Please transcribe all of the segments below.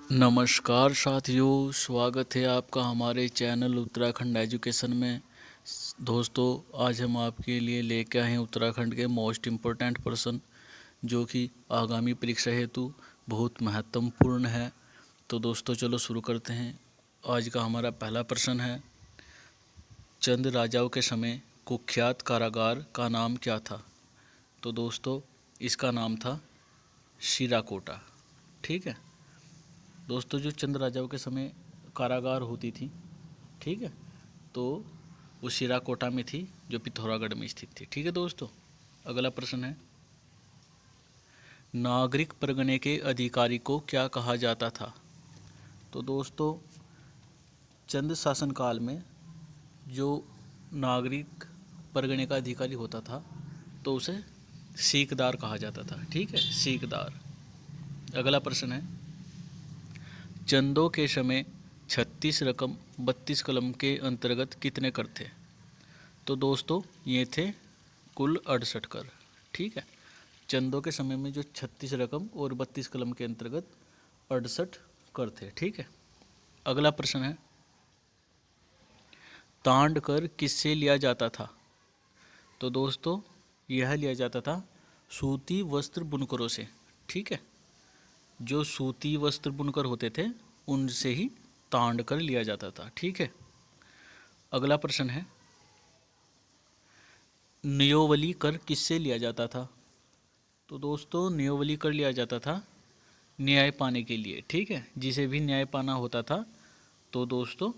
नमस्कार साथियों, स्वागत है आपका हमारे चैनल उत्तराखंड एजुकेशन में। दोस्तों, आज हम आपके लिए लेके आए हैं उत्तराखंड के मोस्ट इम्पोर्टेंट पर्सन जो कि आगामी परीक्षा हेतु बहुत महत्वपूर्ण है। तो दोस्तों चलो शुरू करते हैं। आज का हमारा पहला प्रश्न है, चंद राजाओं के समय कुख्यात कारागार का नाम क्या था? तो दोस्तों इसका नाम था सिराकोटा। ठीक है दोस्तों, जो चंद राजाओं के समय कारागार होती थी, ठीक है, तो वो सिराकोटा में थी जो पिथौरागढ़ में स्थित थी। ठीक है दोस्तों, अगला प्रश्न है, नागरिक परगने के अधिकारी को क्या कहा जाता था? तो दोस्तों चंद शासनकाल में जो नागरिक परगने का अधिकारी होता था तो उसे सीकदार कहा जाता था। ठीक है, सीकदार। अगला प्रश्न है, चंदों के समय 36 रकम 32 कलम के अंतर्गत कितने कर थे? तो दोस्तों ये थे कुल 68 कर। ठीक है, चंदों के समय में जो 36 रकम और 32 कलम के अंतर्गत 68 कर थे। ठीक है, अगला प्रश्न है, तांड कर किससे लिया जाता था? तो दोस्तों यह लिया जाता था सूती वस्त्र बुनकरों से। ठीक है, जो सूती वस्त्र बुनकर होते थे उनसे ही तांड कर लिया जाता था। ठीक है, अगला प्रश्न है, नियोवली कर किससे लिया जाता था? तो दोस्तों नियोवली कर लिया जाता था न्याय पाने के लिए। ठीक है, जिसे भी न्याय पाना होता था तो दोस्तों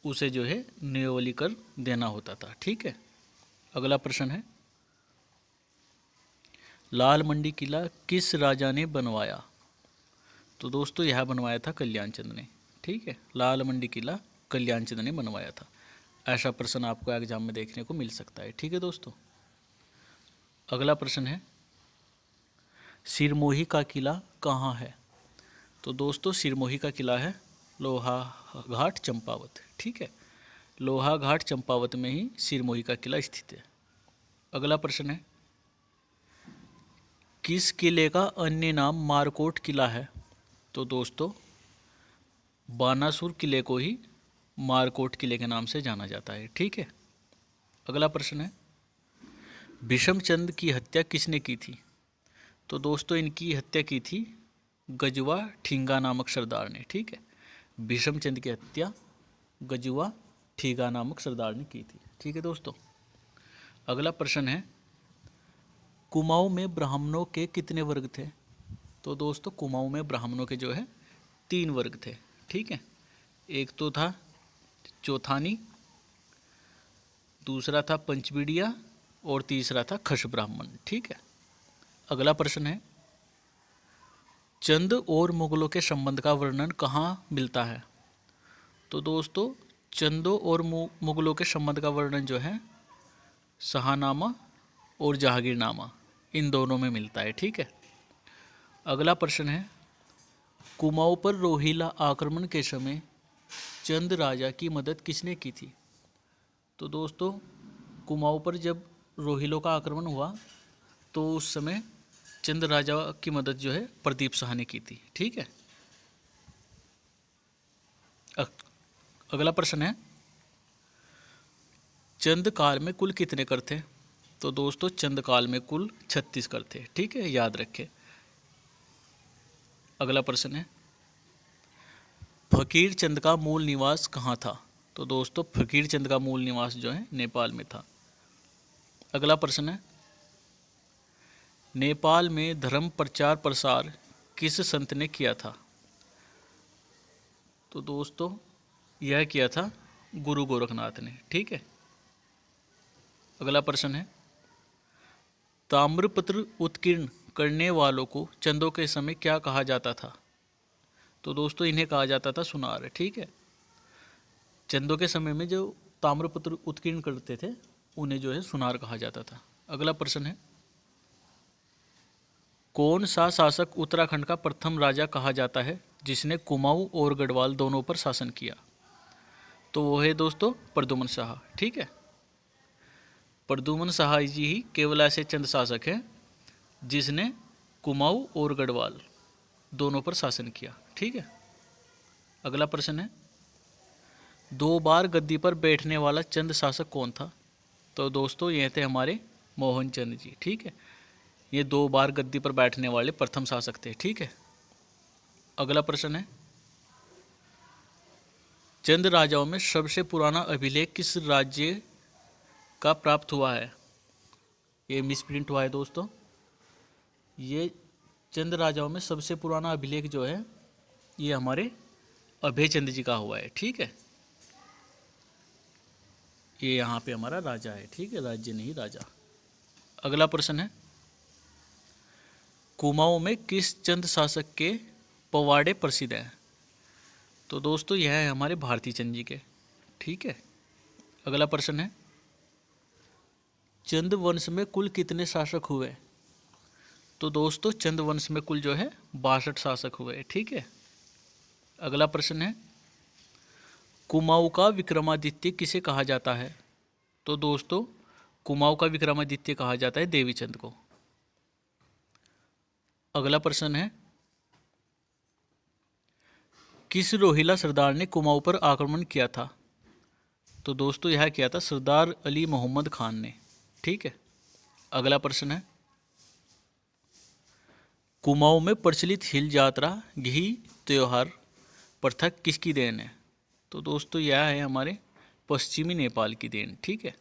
उसे जो है नियोवली कर देना होता था। ठीक है, अगला प्रश्न है, लाल मंडी किला किस राजा ने बनवाया? तो दोस्तों यह बनवाया था कल्याण चंद ने। ठीक है, लाल मंडी किला कल्याण चंद ने बनवाया था। ऐसा प्रश्न आपको एग्जाम में देखने को मिल सकता है। ठीक है दोस्तों, अगला प्रश्न है, सिरमोही का किला कहाँ है? तो दोस्तों सिरमोही का किला है लोहाघाट चंपावत। ठीक है, लोहाघाट चंपावत में ही सिरमोही का किला स्थित है। अगला प्रश्न है, किस किले का अन्य नाम मारकोट किला है? तो दोस्तों बानासुर किले को ही मारकोट किले के नाम से जाना जाता है। ठीक है, अगला प्रश्न है, भीष्मचंद की हत्या किसने की थी? तो दोस्तों इनकी हत्या की थी गजवा ठींगा नामक सरदार ने। ठीक है, भीष्मचंद की हत्या गजवा ठीगा नामक सरदार ने की थी। ठीक है दोस्तों, अगला प्रश्न है, कुमाऊं में ब्राह्मणों के कितने वर्ग थे? तो दोस्तों कुमाऊं में ब्राह्मणों के जो है 3 वर्ग थे। ठीक है, एक तो था चौथानी, दूसरा था पंचबीड़िया और तीसरा था खश ब्राह्मण। ठीक है, अगला प्रश्न है, चंद और मुगलों के संबंध का वर्णन कहाँ मिलता है? तो दोस्तों चंदों और मुगलों के संबंध का वर्णन जो है शाहनामा और जहांगीरनामा इन दोनों में मिलता है। ठीक है, अगला प्रश्न है, कुमाऊं पर रोहिला आक्रमण के समय चंद राजा की मदद किसने की थी? तो दोस्तों कुमाऊं पर जब रोहिलों का आक्रमण हुआ तो उस समय चंद राजा की मदद जो है प्रदीप शाह ने की थी। ठीक है, अगला प्रश्न है, चंद काल में कुल कितने कर थे? तो दोस्तों चंद काल में कुल 36 कर थे। ठीक है, याद रखें। अगला प्रश्न है, फकीर चंद का मूल निवास कहाँ था? तो दोस्तों फकीर चंद का मूल निवास जो है नेपाल में था। अगला प्रश्न है, नेपाल में धर्म प्रचार प्रसार किस संत ने किया था? तो दोस्तों यह किया था गुरु गोरखनाथ ने। ठीक है, अगला प्रश्न है, ताम्रपत्र उत्कीर्ण करने वालों को चंदों के समय क्या कहा जाता था? तो दोस्तों इन्हें कहा जाता था सुनार। ठीक है, चंदों के समय में जो ताम्रपत्र उत्कीर्ण करते थे उन्हें जो है सुनार कहा जाता था। अगला प्रश्न है, कौन सा शासक उत्तराखंड का प्रथम राजा कहा जाता है जिसने कुमाऊं और गढ़वाल दोनों पर शासन किया? तो वो है दोस्तों प्रद्युम्न शाह। ठीक है, प्रद्युम्न शाह जी ही केवल ऐसे चंद शासक हैं जिसने कुमाऊं और गढ़वाल दोनों पर शासन किया। ठीक है, अगला प्रश्न है, 2 बार गद्दी पर बैठने वाला चंद शासक कौन था? तो दोस्तों ये थे हमारे मोहनचंद जी। ठीक है, ये 2 बार गद्दी पर बैठने वाले प्रथम शासक थे। ठीक है, अगला प्रश्न है, चंद राजाओं में सबसे पुराना अभिलेख किस राज्य का प्राप्त हुआ है? ये मिसप्रिंट हुआ है दोस्तों। ये चंद राजाओं में सबसे पुराना अभिलेख जो है ये हमारे अभयचंद जी का हुआ है। ठीक है, ये यहाँ पे हमारा राजा है। ठीक है, राज्य नहीं राजा। अगला प्रश्न है, कुमाऊं में किस चंद शासक के पवाड़े प्रसिद्ध हैं? तो दोस्तों यह है हमारे भारती चंद जी के। ठीक है, अगला प्रश्न है, चंद वंश में कुल कितने शासक हुए? तो दोस्तों चंद वंश में कुल जो है 62 शासक हुए। ठीक है, अगला प्रश्न है, कुमाऊं का विक्रमादित्य किसे कहा जाता है? तो दोस्तों कुमाऊं का विक्रमादित्य कहा जाता है देवीचंद को। अगला प्रश्न है, किस रोहिला सरदार ने कुमाऊं पर आक्रमण किया था? तो दोस्तों यह किया था सरदार अली मोहम्मद खान ने। ठीक है, अगला प्रश्न है, कुमाऊं में प्रचलित हिल यात्रा घी त्योहार प्रथा किसकी देन है? तो दोस्तों यह है हमारे पश्चिमी नेपाल की देन। ठीक है,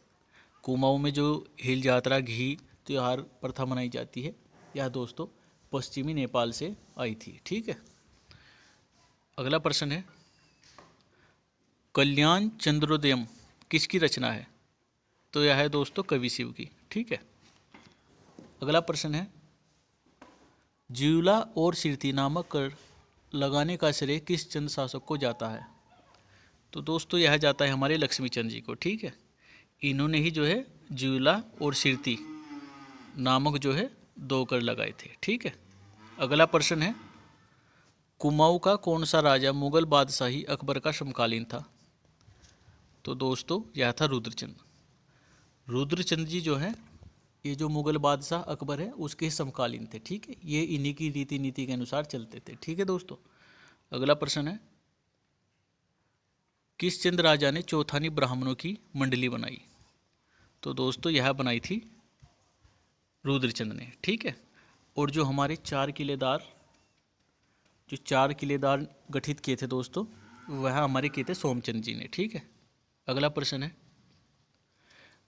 कुमाऊं में जो हिल यात्रा घी त्योहार प्रथा मनाई जाती है यह दोस्तों पश्चिमी नेपाल से आई थी। ठीक है, अगला प्रश्न है, कल्याण चंद्रोदयम किसकी रचना है? तो यह है दोस्तों कवि शिव की। ठीक है, अगला प्रश्न है, ज्यूला और सिरती नामक कर लगाने का श्रेय किस चंद शासक को जाता है? तो दोस्तों यह जाता है हमारे लक्ष्मी चंद जी को। ठीक है, इन्होंने ही जो है ज्यूला और सिरती नामक जो है 2 कर लगाए थे। ठीक है, अगला प्रश्न है, कुमाऊं का कौन सा राजा मुगल बादशाही अकबर का समकालीन था? तो दोस्तों यह था रुद्रचंद। रुद्रचंद जी जो है ये जो मुगल बादशाह अकबर है उसके समकालीन थे। ठीक है, ये इन्हीं की रीति नीति के अनुसार चलते थे। ठीक है दोस्तों, अगला प्रश्न है, किस चंद राजा ने चौथानी ब्राह्मणों की मंडली बनाई? तो दोस्तों यह बनाई थी रुद्रचंद ने। ठीक है, और जो हमारे 4 किलेदार गठित किए थे दोस्तों वह हमारे किए थे सोमचंद जी ने। ठीक है, अगला प्रश्न है,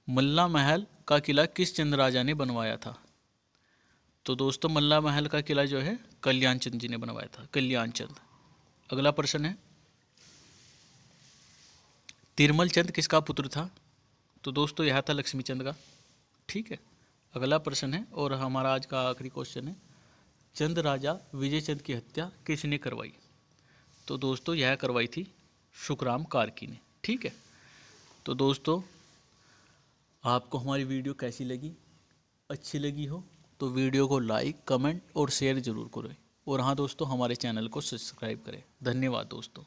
मल्ला महल का किला किस चंद राजा ने बनवाया था? तो दोस्तों मल्ला महल का किला जो है कल्याण चंद जी ने बनवाया था, कल्याण चंद। अगला प्रश्न है, तिरमल चंद किसका पुत्र था? तो दोस्तों यह था लक्ष्मी चंद का। ठीक है, अगला प्रश्न है और हमारा आज का आखिरी क्वेश्चन है, चंद राजा विजय चंद की हत्या किसने करवाई? तो दोस्तों यह करवाई थी सुखराम कार्की ने। ठीक है, तो दोस्तों आपको हमारी वीडियो कैसी लगी? अच्छी लगी हो तो वीडियो को लाइक कमेंट और शेयर ज़रूर करें, और हाँ दोस्तों हमारे चैनल को सब्सक्राइब करें। धन्यवाद दोस्तों।